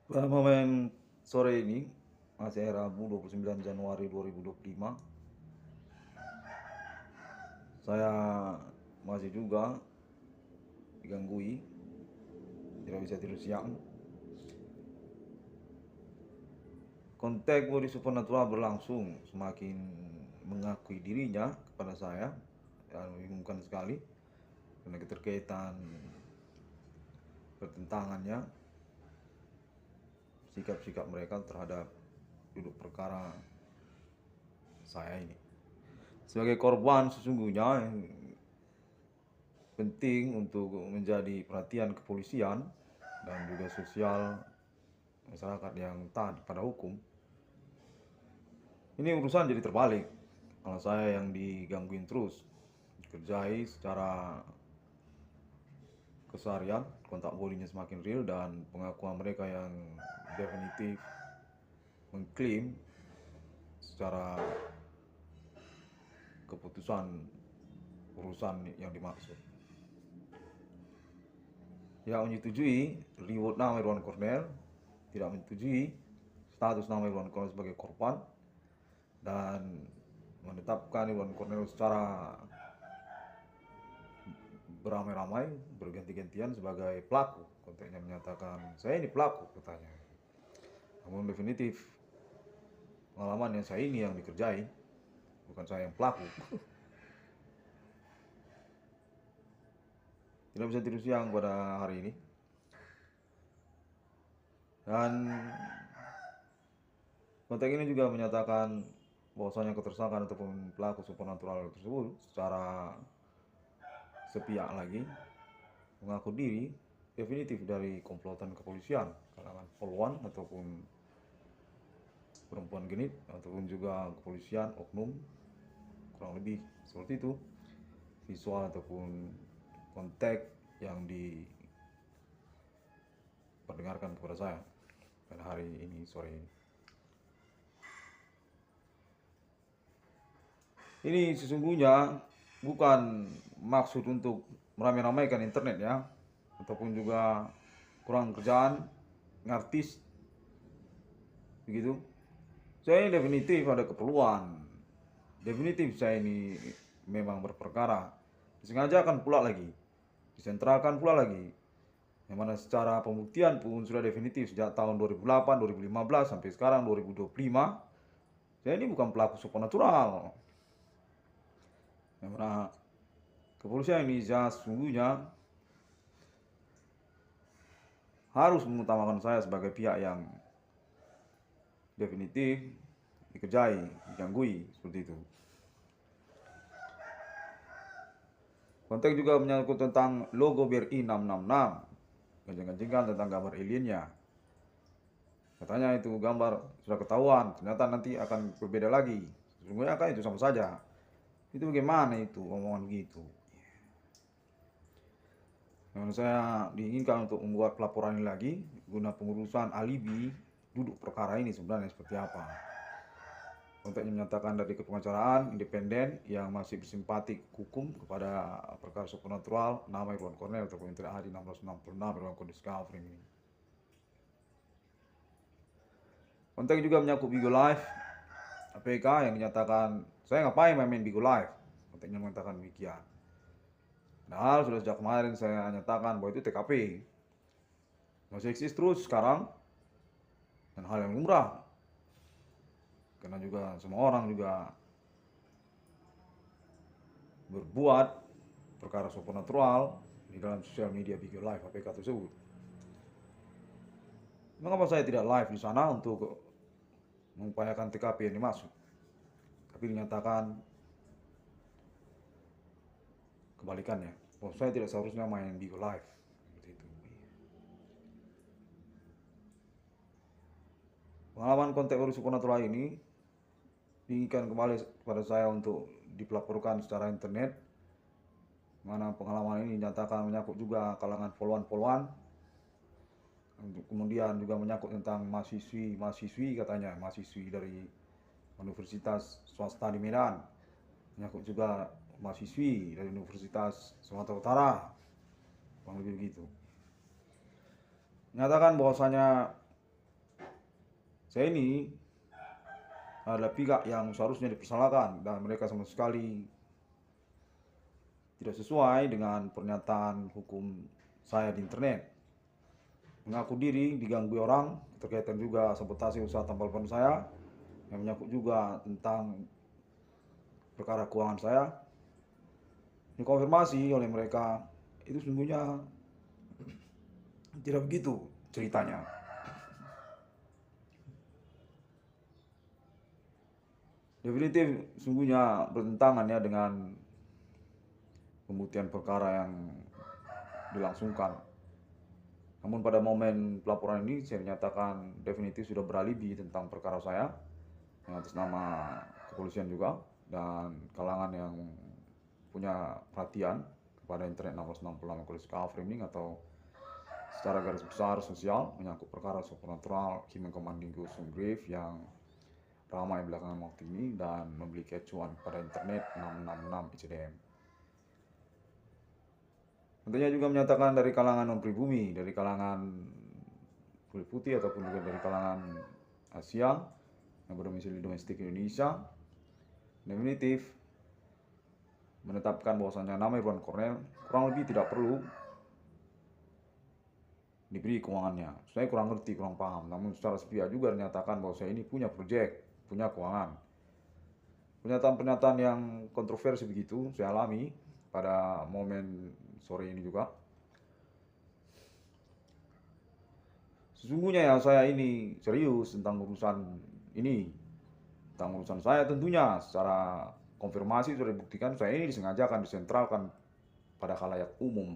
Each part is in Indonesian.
Pada momen sore ini, masih Rabu 29 Januari 2025, saya masih juga diganggui, tidak bisa tidur siang. Konteks body supernatural berlangsung, semakin mengakui dirinya kepada saya, dan membingungkan sekali karena keterkaitan pertentangannya, sikap-sikap mereka terhadap duduk perkara saya ini. Sebagai korban sesungguhnya yang penting untuk menjadi perhatian kepolisian dan juga sosial masyarakat yang taat pada hukum. Ini urusan jadi terbalik. Kalau saya yang digangguin terus, dikerjai secara keseharian, kontak bodinya semakin real dan pengakuan mereka yang definitif mengklaim secara keputusan urusan yang dimaksud. Tidak menyetujui reward nama Irwan Cornell, tidak menyetujui status nama Irwan Cornell sebagai korban, dan menetapkan Irwan Cornell secara beramai-ramai berganti-gantian sebagai pelaku. Konteksnya menyatakan saya ini pelaku katanya. Namun definitif pengalaman yang saya ini yang dikerjai, bukan saya yang pelaku. Tidak bisa tidur siang pada hari ini. Dan konteks ini juga menyatakan bahwasanya ketersangkaan ataupun pelaku supernatural tersebut secara sepihak lagi mengaku diri definitif dari komplotan kepolisian kalangan polwan ataupun perempuan genit ataupun juga kepolisian oknum, kurang lebih seperti itu visual ataupun konteks yang diperdengarkan kepada saya pada hari ini, sore ini. Ini sesungguhnya bukan maksud untuk meramai-ramaikan internet ya, ataupun juga kurang kerjaan, ngartis, begitu. Saya ini definitif ada keperluan, definitif saya ini memang berperkara, disengajakan pula lagi, disentralkan pula lagi, yang mana secara pembuktian pun sudah definitif sejak tahun 2008, 2015 sampai sekarang 2025. Saya ini bukan pelaku supernatural. Yang mana kepolisian Indonesia sesungguhnya harus mengutamakan saya sebagai pihak yang definitif dikerjai, diganggui, seperti itu. Konteks juga menyangkut tentang logo BRI 666, ganjing-ganjingkan tentang gambar aliennya. Katanya itu gambar sudah ketahuan, ternyata nanti akan berbeda lagi. Sesungguhnya kan itu sama saja. Itu bagaimana itu omongan begitu? Yang saya diinginkan untuk membuat pelaporan ini lagi guna pengurusan alibi duduk perkara ini sebenarnya seperti apa. Konteksnya menyatakan dari kepengacaraan independen yang masih bersimpatik hukum kepada perkara supernatural nama Irwan Cornell ataupun Intera Hadi 1666 Irwan Cornell Discovery ini. Konteks juga menyangkut Bigo Live APK yang menyatakan saya ngapain main Bigo Live. Konteksnya mengatakan demikian. Padahal sudah sejak kemarin saya nyatakan bahwa itu TKP. Masih eksis terus sekarang. Dan hal yang lumrah. Karena juga semua orang juga berbuat perkara supernatural di dalam sosial media Bigo Live APK tersebut. Mengapa saya tidak live di sana untuk mengupayakan TKP yang dimaksud? Tapi dinyatakan kebalikannya. Oh, saya tidak seharusnya main Bigo Live. Seperti itu. Pengalaman konteks baru supernatural ini diinginkan kembali kepada saya untuk dipelaporkan secara internet, mana pengalaman ini dinyatakan menyangkut juga kalangan polwan-polwan, kemudian juga menyangkut tentang mahasiswi katanya, mahasiswi dari Universitas Swasta di Medan, menyangkut juga mahasiswi dari Universitas Sumatera Utara, kurang lebih begitu. Menyatakan bahwasanya saya ini adalah pihak yang seharusnya dipersalahkan dan mereka sama sekali tidak sesuai dengan pernyataan hukum saya di internet. Mengaku diri diganggu orang, terkaitan juga sabotase usaha tambal ban saya, yang menyangkut juga tentang perkara keuangan saya. Dikonfirmasi oleh mereka, itu sesungguhnya tidak begitu ceritanya. Definitif sesungguhnya bertentangan ya dengan pembuktian perkara yang dilangsungkan. Namun pada momen pelaporan ini saya nyatakan definitif sudah beralibi tentang perkara saya yang atas nama kepolisian juga dan kalangan yang punya perhatian kepada internet 1666 Koalisi Framing atau secara garis besar sosial menyangkut perkara supernatural Human Commanding Ghost from Grave yang ramai belakangan waktu ini dan membeli kecuan pada internet 666 ICDM. Tentunya juga menyatakan dari kalangan non-pribumi, dari kalangan kulit putih ataupun juga dari kalangan Asia yang berdomisili domestik Indonesia, definitif menetapkan bahwasanya nama Irwan Cornel kurang lebih tidak perlu diberi keuangannya. Saya kurang ngerti, kurang paham, namun secara sepihak juga dinyatakan bahwa saya ini punya proyek, punya keuangan. Pernyataan-pernyataan yang kontroversi begitu saya alami pada momen sore ini juga. Sesungguhnya ya saya ini serius tentang urusan ini. Tentang urusan saya tentunya secara konfirmasi sudah dibuktikan saya ini disengajakan, disentralkan pada khalayak umum.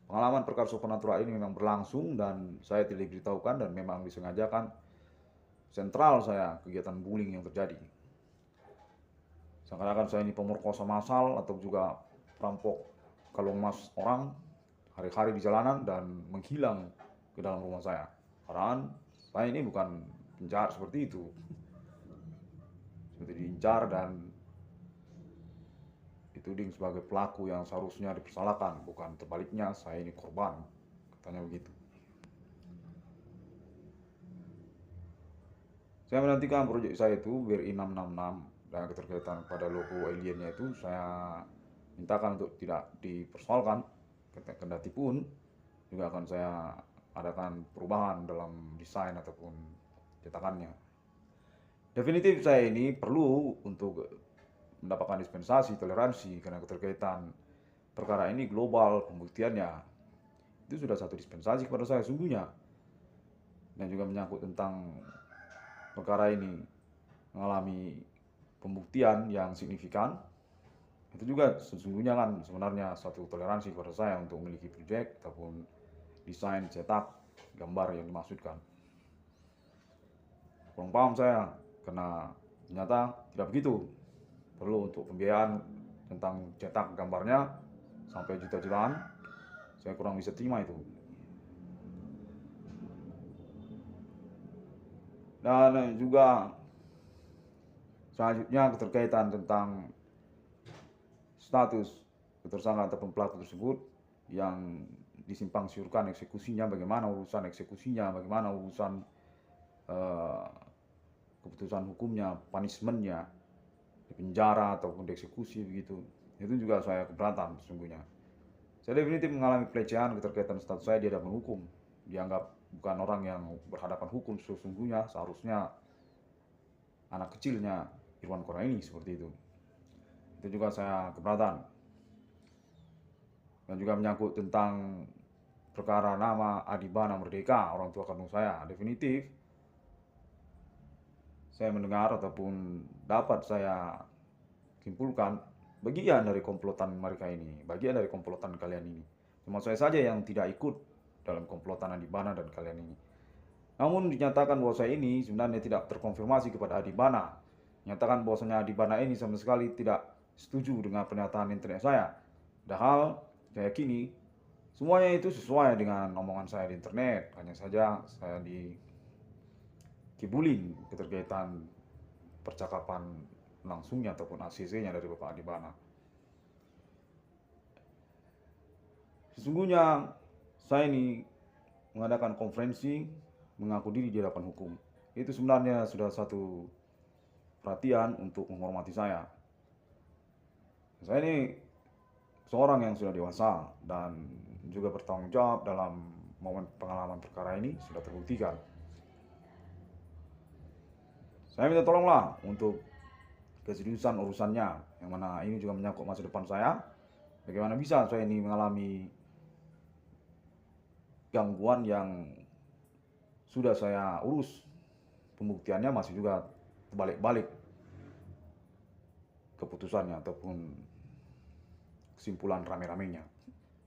Pengalaman perkara supernatural ini memang berlangsung dan saya tidak diberitahukan dan memang disengajakan sentral saya kegiatan bullying yang terjadi. Seakan-akan saya ini pemerkosa massal atau juga perampok kalung emas orang hari-hari di jalanan dan menghilang ke dalam rumah saya. Padahal saya ini bukan penjahat seperti itu. Seperti diincar dan dituding sebagai pelaku yang seharusnya dipersalahkan, bukan terbaliknya saya ini korban, katanya begitu. Saya menantikan proyek saya itu BRI 666 dan keterkaitan pada logo aliennya itu saya mintakan untuk tidak dipersoalkan, kendati pun juga akan saya adakan perubahan dalam desain ataupun cetakannya. Definitif saya ini perlu untuk mendapatkan dispensasi toleransi karena keterkaitan perkara ini global pembuktiannya. Itu sudah satu dispensasi kepada saya sungguhnya. Dan juga menyangkut tentang perkara ini mengalami pembuktian yang signifikan. Itu juga sesungguhnya kan sebenarnya satu toleransi kepada saya untuk memiliki proyek ataupun desain cetak gambar yang dimaksudkan. Kurang paham saya karena ternyata tidak begitu. Perlu untuk pembiayaan tentang cetak gambarnya sampai juta-jutaan, saya kurang bisa terima itu. Dan juga selanjutnya keterkaitan tentang status ketersangkaan ataupun pelaku tersebut yang disimpang siurkan eksekusinya, bagaimana urusan eksekusinya, bagaimana urusan keputusan hukumnya, punishmentnya, di penjara ataupun dieksekusi begitu. Itu juga saya keberatan sesungguhnya. Saya definitif mengalami pelecehan keterkaitan status saya di hadapan hukum. Dianggap bukan orang yang berhadapan hukum sesungguhnya, seharusnya anak kecilnya Irwan Cornel ini seperti itu. Itu juga saya keberatan. Dan juga menyangkut tentang perkara nama Adibana Merdeka, orang tua kandung saya. Definitif saya mendengar ataupun dapat saya simpulkan bagian dari komplotan mereka ini, bagian dari komplotan kalian ini. Cuma saya saja yang tidak ikut dalam komplotan Adibana dan kalian ini. Namun dinyatakan bahwa saya ini sebenarnya tidak terkonfirmasi kepada Adibana. Nyatakan bahwasanya Adibana ini sama sekali tidak setuju dengan pernyataan internet saya. Padahal saya yakini semuanya itu sesuai dengan omongan saya di internet. Hanya saja saya dikibulin keterkaitan percakapan langsungnya ataupun ACC-nya dari Bapak Adibana. Sesungguhnya saya ini mengadakan konferensi mengaku diri di hadapan hukum. itu sebenarnya sudah satu perhatian untuk menghormati saya. Saya ini seorang yang sudah dewasa dan juga bertanggung jawab dalam momen pengalaman perkara ini sudah terbuktikan. Saya minta tolonglah untuk keseriusan urusannya, yang mana ini juga menyangkut masa depan saya. Bagaimana bisa saya ini mengalami gangguan yang sudah saya urus, pembuktiannya masih juga terbalik-balik keputusannya ataupun kesimpulan rame-ramenya.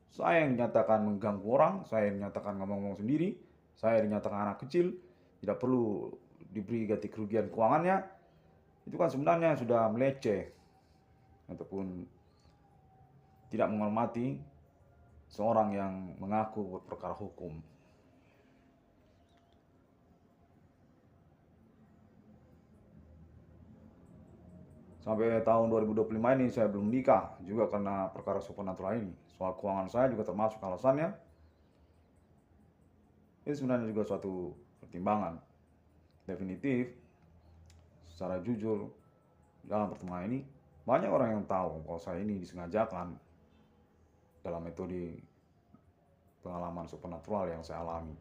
Saya yang dinyatakan mengganggu orang, saya yang dinyatakan ngomong-ngomong sendiri, saya yang dinyatakan anak kecil, tidak perlu diberi ganti kerugian keuangannya. Itu kan sebenarnya sudah meleceh ataupun tidak menghormati seorang yang mengaku berperkara hukum. Sampai tahun 2025 ini saya belum nikah juga karena perkara supernatural ini. Soal keuangan saya juga termasuk alasannya. Ini sebenarnya juga suatu pertimbangan. Definitif, secara jujur, dalam pertemuan ini banyak orang yang tahu kalau saya ini disengajakan dalam metode pengalaman supernatural yang saya alami.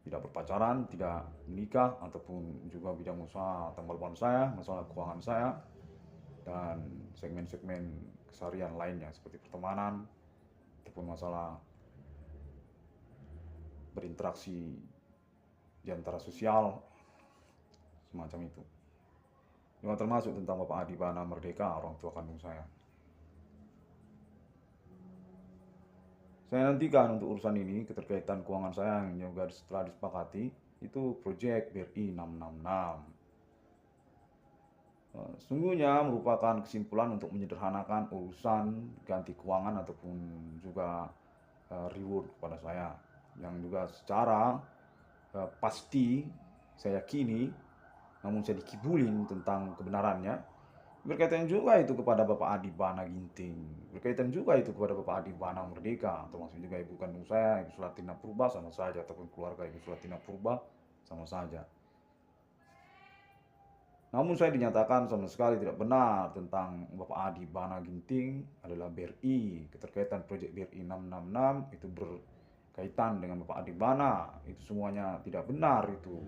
Tidak berpacaran, tidak menikah, ataupun juga bidang usaha tambal ban saya, masalah keuangan saya, dan segmen-segmen keseharian lainnya seperti pertemanan, ataupun masalah berinteraksi di antara sosial, semacam itu. Juga termasuk tentang Bapak Adi Bana Merdeka, orang tua kandung saya. Saya nantikan untuk urusan ini, keterkaitan keuangan saya yang juga setelah disepakati, itu proyek BRI 666. Sungguhnya merupakan kesimpulan untuk menyederhanakan urusan ganti keuangan ataupun juga reward kepada saya. Yang juga secara pasti saya yakini, namun saya dikibulin tentang kebenarannya. Berkaitan juga itu kepada Bapak Adi Bana Ginting, berkaitan juga itu kepada Bapak Adi Bana Merdeka, termasuk juga ibu kandung saya, Ibu Sulatina Purba, sama saja, ataupun keluarga Ibu Sulatina Purba, sama saja. Namun saya dinyatakan sama sekali tidak benar tentang Bapak Adi Bana Ginting adalah BRI, keterkaitan proyek BRI 666 itu berkaitan dengan Bapak Adi Bana, itu semuanya tidak benar itu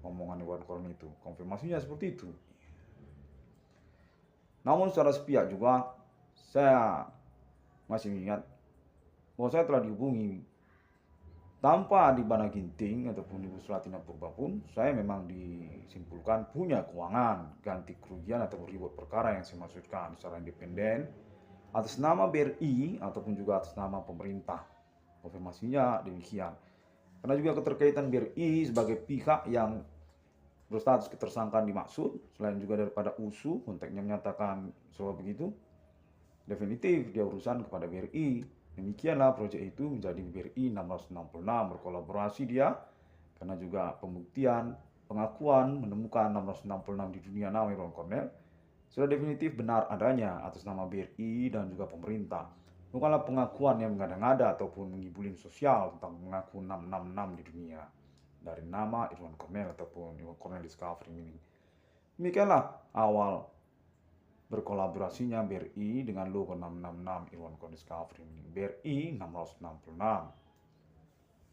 omongan Iwan Koron itu, konfirmasinya seperti itu. Namun secara sepihak juga saya masih ingat bahwa saya telah dihubungi tanpa Adi Bana Ginting ataupun Ibu Sulatina Purba pun, saya memang disimpulkan punya keuangan ganti kerugian atau reward perkara yang saya maksudkan secara independen atas nama BRI ataupun juga atas nama pemerintah. Konfirmasinya demikian. Karena juga keterkaitan BRI sebagai pihak yang berstatus ketersangkaan dimaksud, selain juga daripada USU, konteksnya menyatakan sebuah begitu, definitif dia urusan kepada BRI. Demikianlah proyek itu menjadi BRI 666, berkolaborasi dia, karena juga pembuktian, pengakuan menemukan 666 di dunia nama Irwan Cornell, sudah definitif benar adanya atas nama BRI dan juga pemerintah. Bukanlah pengakuan yang mengada-ngada ataupun mengibulin sosial tentang mengaku 666 di dunia dari nama Irwan Cornell ataupun Irwan Cornell Discovery ini. Demikianlah awal berkolaborasinya BRI dengan logo 666 Irwan Cornell Discovery ini. BRI 666.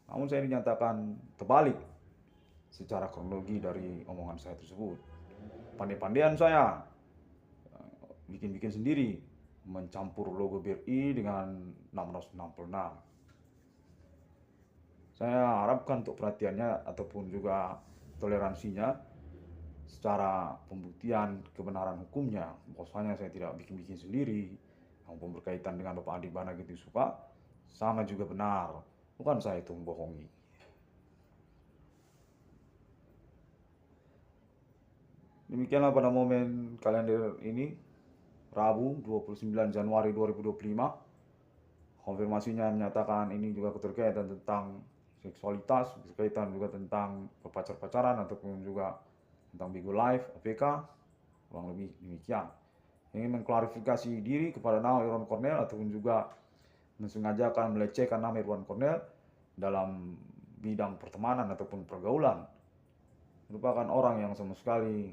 Namun saya dinyatakan terbalik secara kronologi dari omongan saya tersebut. Pandai-pandaian saya bikin-bikin sendiri, mencampur logo BRI dengan 666. Saya harapkan untuk perhatiannya ataupun juga toleransinya secara pembuktian kebenaran hukumnya. Bahwasanya saya tidak bikin-bikin sendiri, maupun berkaitan dengan Bapak Adi Bana gitu suka, sama juga benar. Bukan saya itu membohongi. Demikianlah pada momen kalender ini, Rabu 29 Januari 2025. Konfirmasinya menyatakan ini juga keterkaitan tentang seksualitas, berkaitan juga tentang pacar-pacaran ataupun juga tentang Bigo Live, APK, kurang lebih demikian. Ingin mengklarifikasi diri kepada nama Irwan Cornell ataupun juga mensengajakan melecehkan nama Irwan Cornell dalam bidang pertemanan ataupun pergaulan. merupakan orang yang sama sekali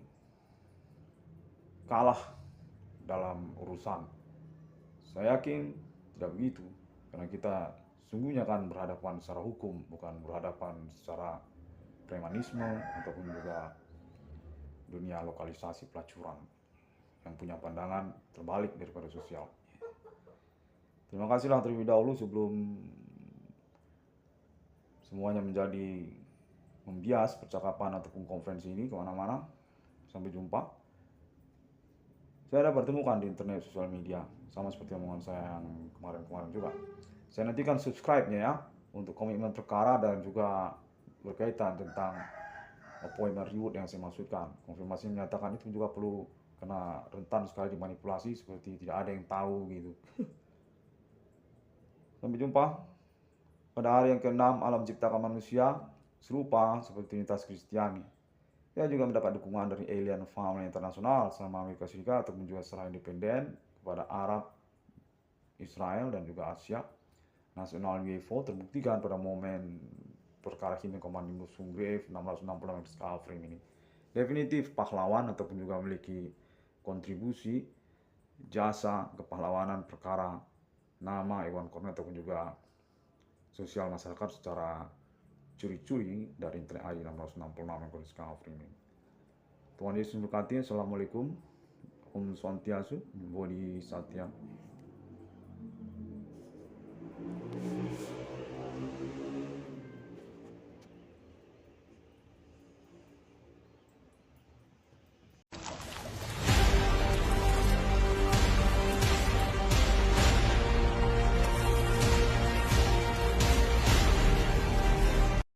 kalah dalam urusan. Saya yakin tidak begitu, karena kita sungguhnya kan berhadapan secara hukum, bukan berhadapan secara premanisme ataupun juga dunia lokalisasi pelacuran yang punya pandangan terbalik daripada sosial. Terima kasihlah terlebih dahulu sebelum semuanya menjadi membias percakapan ataupun konferensi ini kemana-mana. Sampai jumpa. Saya dapat temukan di internet sosial media, sama seperti omongan saya yang kemarin-kemarin juga. Saya nantikan subscribe-nya ya, untuk komitmen perkara dan juga berkaitan tentang appointment reward yang saya maksudkan. Konfirmasi menyatakan itu juga perlu, karena rentan sekali dimanipulasi seperti tidak ada yang tahu gitu. Sampai jumpa pada hari yang ke-6 alam ciptakan manusia, serupa seperti Trinitas Kristiani. Ia juga mendapat dukungan dari Alien Family Internasional sama Amerika Serikat ataupun juga secara independen kepada Arab, Israel dan juga Asia. Nasional UFO terbuktikan pada momen perkara Hime Komando Sunggrave 666 skala frame ini. Definitif pahlawan ataupun juga memiliki kontribusi jasa kepahlawanan perkara nama Iwan Kornet ataupun juga sosial masyarakat secara curi-curi dari internet ID 666 yang skala frame ini. Tuhan Yesus memberkati. Assalamualaikum. Om Swastiastu, Bodhi Satya.